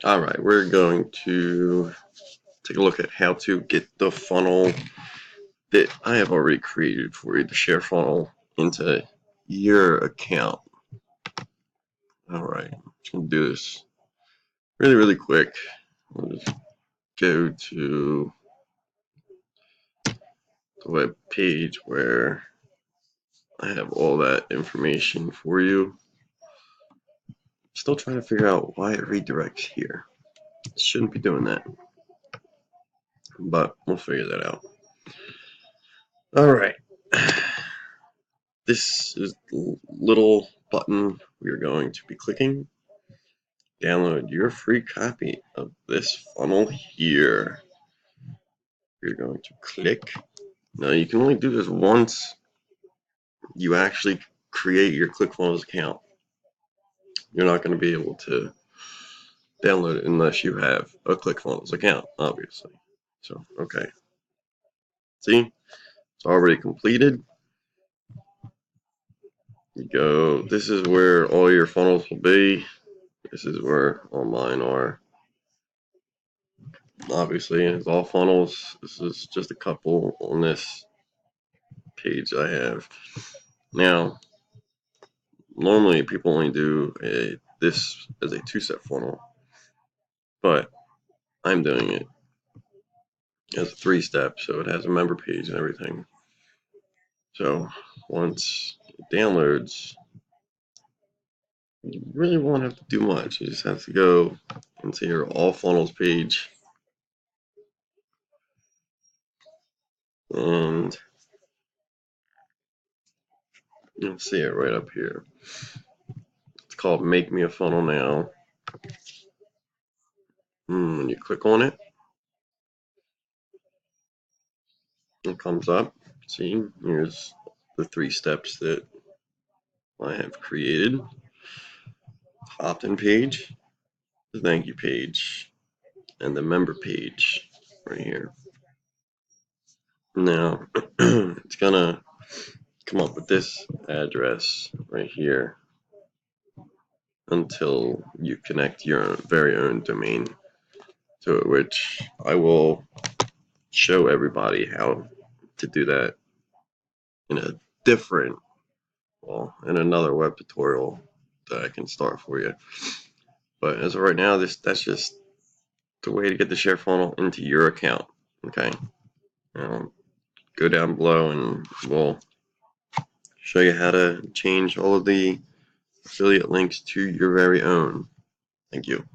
All right, we're going to take a look at how to get the funnel that I have already created for you, the share funnel, into your account. All right, I'm just going to do this really quick. We'll just go to the web page where I have all that information for you. Still trying to figure out why it redirects here. It shouldn't be doing that, but we'll figure that out. All right. This is the little button we're going to be clicking. Download your free copy of this funnel here. You're going to click. Now you can only do this once you actually create your ClickFunnels account. You're not going to be able to download it unless you have a ClickFunnels account, obviously. So, okay. See, it's already completed. You go, this is where all your funnels will be. This is where all mine are. Obviously, it's all funnels. This is just a couple on this page I have. Now, normally people only do this as a two-step funnel, but I'm doing it as a three-step, so it has a member page and everything. So once it downloads, you really won't have to do much. You just have to go into your all funnels page and you'll see it right up here. It's called Make Me a Funnel Now. When you click on it, it comes up. See, here's the three steps that I have created. Opt-in page, the thank you page, and the member page right here. Now, it's gonna come up with this address right here until you connect your very own domain to it, which I will show everybody how to do that in a different, in another web tutorial that I can start for you. But as of right now, that's just the way to get the share funnel into your account. Okay, go down below and we'll show you how to change all of the affiliate links to your very own. Thank you.